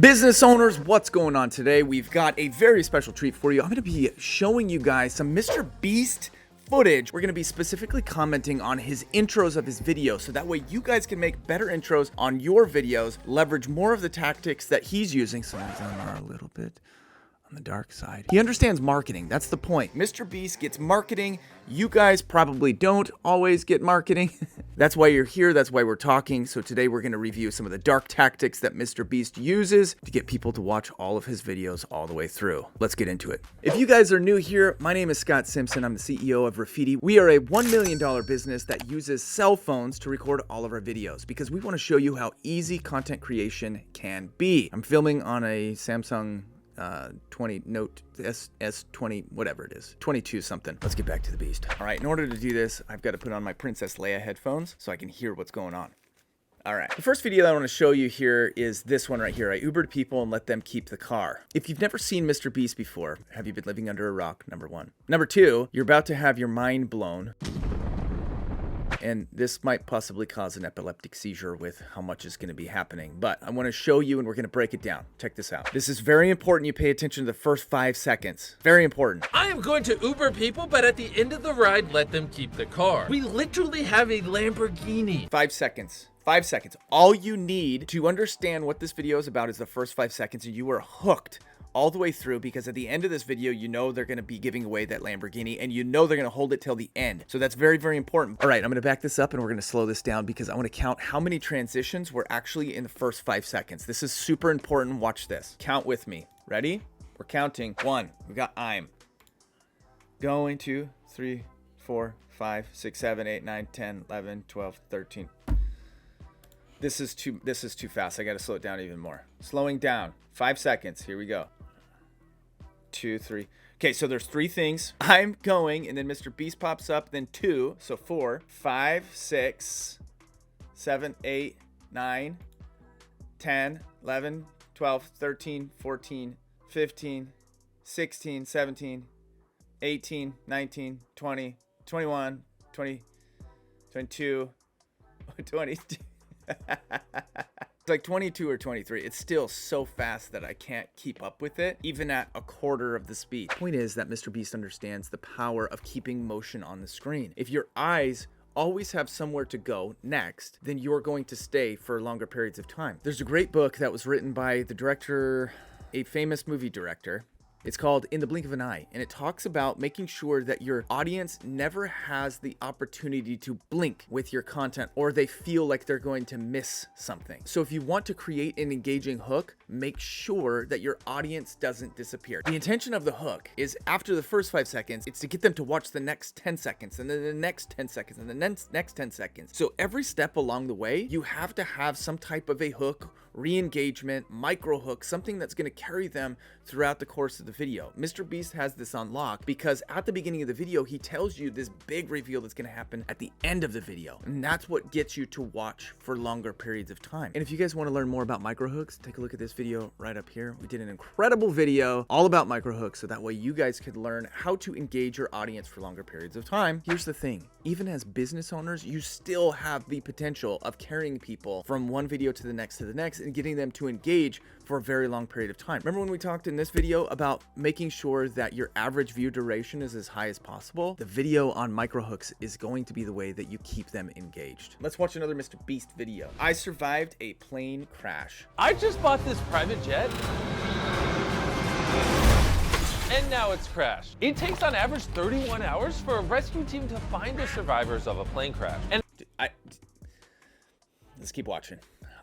Business owners, what's going on today? We've got a very special treat for you. I'm going to be showing you guys some Mr. Beast footage. We're going to be specifically commenting on his intros of his videos, so that way you guys can make better intros on your videos, leverage more of the tactics that he's using. Some of them are a little bit on the dark side. He understands marketing. That's the point. Mr. Beast gets marketing. You guys probably don't always get marketing. That's why you're here. That's why we're talking. So today we're going to review some of the dark tactics that Mr. Beast uses to get people to watch all of his videos all the way through. Let's get into it. If you guys are new here, my name is Scott Simpson. I'm the CEO of Graffiti. We are a $1 million business that uses cell phones to record all of our videos because we want to show you how easy content creation can be. I'm filming on a Samsung 20 Note S20, whatever it is, 22 something. Let's get back to the beast. All right, in order to do this, I've got to put on my Princess Leia headphones so I can hear what's going on. All right, the first video that I want to show you here is this one right here. I Ubered people and let them keep the car. If you've never seen Mr. Beast before, have you been living under a rock? Number one. Number two, you're about to have your mind blown. And this might possibly cause an epileptic seizure with how much is going to be happening. But I want to show you and we're going to break it down. Check this out. This is very important. You pay attention to the first 5 seconds. Very important. I am going to Uber people, but at the end of the ride, let them keep the car. We literally have a Lamborghini. 5 seconds. 5 seconds. All you need to understand what this video is about is the first 5 seconds, and you are hooked all the way through, because at the end of this video, you know they're going to be giving away that Lamborghini, and you know they're going to hold it till the end. So that's very, very important. All right, I'm going to back this up and we're going to slow this down because I want to count how many transitions were actually in the first 5 seconds. This is super important. Watch this. Count with me. Ready? We're counting. 1. We got I'm. Going 2, 3, 4, 5, 6, 7, 8, 9, 10, 11, 12, 13. This is too fast. I got to slow it down even more. Slowing down. 5 seconds. Here we go. 2, 3. Okay, so there's 3 things. I'm going, and then Mr. Beast pops up, then 2, so 4, 5, 6, 7, 8, 9, 10, 11, 12, 13, 14, 15, 16, 17, 18, 19, 20, 21, 20, 22, 22. It's like 22 or 23. It's still so fast that I can't keep up with it, even at a quarter of the speed. The point is that Mr. Beast understands the power of keeping motion on the screen. If your eyes always have somewhere to go next, then you're going to stay for longer periods of time. There's a great book that was written by the director, a famous movie director. It's called In the Blink of an Eye, and it talks about making sure that your audience never has the opportunity to blink with your content, or they feel like they're going to miss something. So if you want to create an engaging hook, make sure that your audience doesn't disappear. The intention of the hook is after the first 5 seconds, it's to get them to watch the next 10 seconds, and then the next 10 seconds, and the next 10 seconds. So every step along the way, you have to have some type of a hook, re-engagement, micro hook, something that's going to carry them throughout the course of the video. Mr. Beast has this on lock because at the beginning of the video, he tells you this big reveal that's going to happen at the end of the video. And that's what gets you to watch for longer periods of time. And if you guys want to learn more about micro hooks, take a look at this video right up here. We did an incredible video all about micro hooks, so that way you guys could learn how to engage your audience for longer periods of time. Here's the thing. Even as business owners, you still have the potential of carrying people from one video to the next and getting them to engage for a very long period of time. Remember when we talked in this video about making sure that your average view duration is as high as possible? The video on micro hooks is going to be the way that you keep them engaged. Let's watch another Mr. Beast video. I survived a plane crash. I just bought this private jet, and now it's crashed. It takes on average 31 hours for a rescue team to find the survivors of a plane crash. And let's keep watching.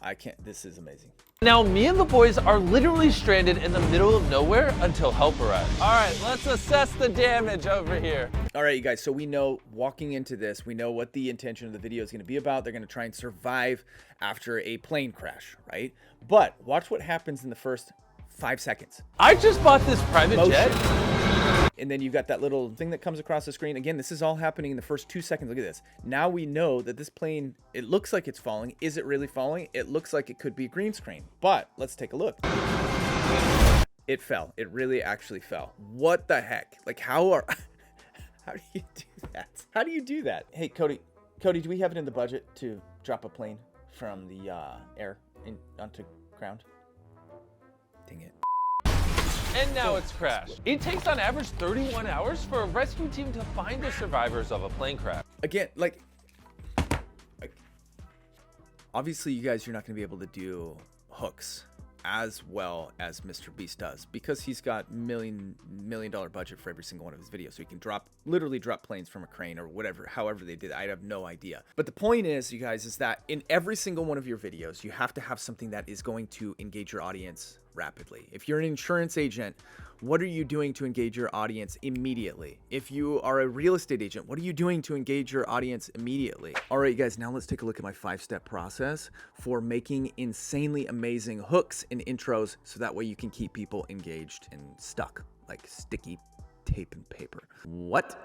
I can't, this is amazing. Now me and the boys are literally stranded in the middle of nowhere until help arrives. All right, let's assess the damage over here. All right, you guys, so we know walking into this, we know what the intention of the video is going to be about. They're going to try and survive after a plane crash, right? But watch what happens in the first 5 seconds. I just bought this private jet. And then you've got that little thing that comes across the screen. Again, this is all happening in the first 2 seconds. Look at this. Now we know that this plane, it looks like it's falling. Is it really falling? It looks like it could be a green screen. But let's take a look. It fell. It really actually fell. What the heck? Like how do you do that? How do you do that? Hey, Cody, do we have it in the budget to drop a plane from the air onto ground? And now it's crashed. It takes on average 31 hours for a rescue team to find the survivors of a plane crash. Again, like obviously you guys, you're not going to be able to do hooks as well as Mr. Beast does because he's got million dollar budget for every single one of his videos. So he can literally drop planes from a crane or whatever, however they did. I have no idea. But the point is, you guys, is that in every single one of your videos, you have to have something that is going to engage your audience rapidly. If you're an insurance agent, what are you doing to engage your audience immediately? If you are a real estate agent, what are you doing to engage your audience immediately? All right, you guys, now let's take a look at my 5-step process for making insanely amazing hooks and intros so that way you can keep people engaged and stuck like sticky tape and paper. What?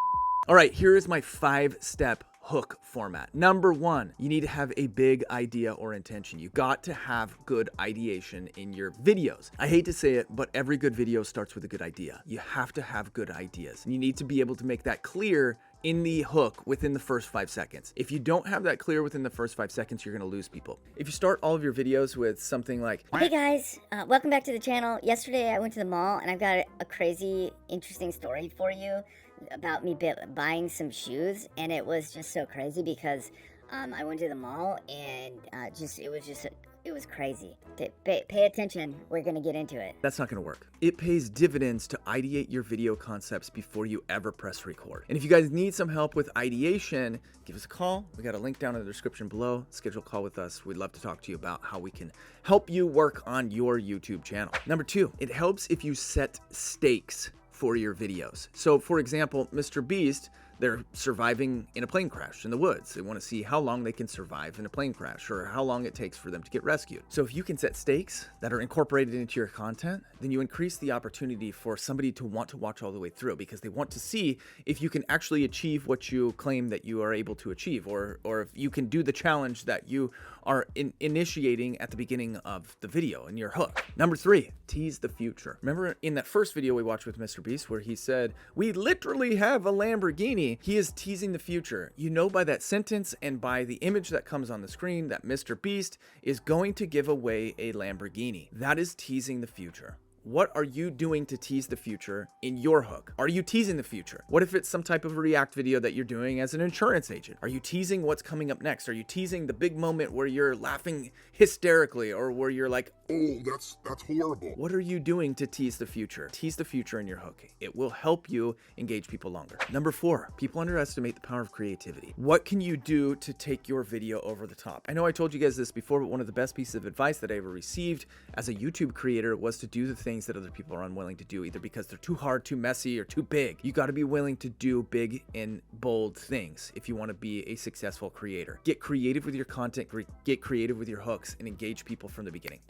All right, here is my 5-step hook format. Number 1, you need to have a big idea or intention. You got to have good ideation in your videos. I hate to say it, but every good video starts with a good idea. You have to have good ideas. And you need to be able to make that clear in the hook within the first 5 seconds. If you don't have that clear within the first 5 seconds, you're gonna lose people. If you start all of your videos with something like, hey guys, welcome back to the channel. Yesterday I went to the mall and I've got a crazy, interesting story for you about me buying some shoes, and it was just so crazy because I went to the mall and it was crazy. Pay attention, we're gonna get into it. that's not gonna work. It pays dividends to ideate your video concepts before you ever press record. And if you guys need some help with ideation, give us a call. We got a link down in the description below. Schedule a call with us. We'd love to talk to you about how we can help you work on your YouTube channel. Number 2, it helps if you set stakes for your videos. So for example, Mr. Beast, they're surviving in a plane crash in the woods. They want to see how long they can survive in a plane crash or how long it takes for them to get rescued. So if you can set stakes that are incorporated into your content, then you increase the opportunity for somebody to want to watch all the way through because they want to see if you can actually achieve what you claim that you are able to achieve, or if you can do the challenge that you are initiating at the beginning of the video in your hook. Number 3, tease the future. Remember in that first video we watched with Mr. Beast where he said, we literally have a Lamborghini. He is teasing the future. You know by that sentence and by the image that comes on the screen that Mr. Beast is going to give away a Lamborghini. That is teasing the future. What are you doing to tease the future in your hook? Are you teasing the future? What if it's some type of a react video that you're doing as an insurance agent? Are you teasing what's coming up next? Are you teasing the big moment where you're laughing hysterically or where you're like, oh, that's horrible? What are you doing to tease the future? Tease the future in your hook. It will help you engage people longer. Number 4, people underestimate the power of creativity. What can you do to take your video over the top? I know I told you guys this before, but one of the best pieces of advice that I ever received as a YouTube creator was to do the things that other people are unwilling to do, either because they're too hard, too messy, or too big. You got to be willing to do big and bold things if you want to be a successful creator. Get creative with your content, get creative with your hooks, and engage people from the beginning.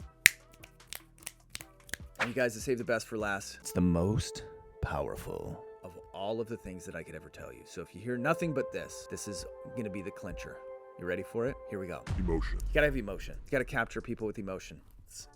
And you guys, to save the best for last, it's the most powerful of all of the things that I could ever tell you. So if you hear nothing but this is going to be the clincher. You ready for it? Here we go. Emotion. You got to have emotion. You got to capture people with emotion.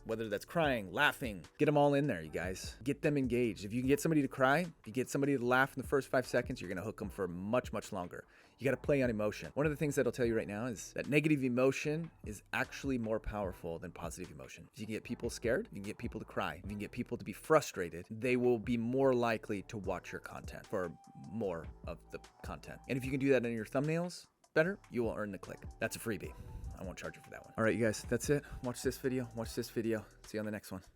Whether that's crying, laughing, get them all in there, you guys. Get them engaged. If you can get somebody to cry, if you get somebody to laugh in the first 5 seconds, you're gonna hook them for much, much longer. You gotta play on emotion. One of the things that I'll tell you right now is that negative emotion is actually more powerful than positive emotion. If you can get people scared, you can get people to cry, if you can get people to be frustrated, they will be more likely to watch your content for more of the content. And if you can do that in your thumbnails better, you will earn the click. That's a freebie. I won't charge you for that one. All right, you guys, that's it. Watch this video. See you on the next one.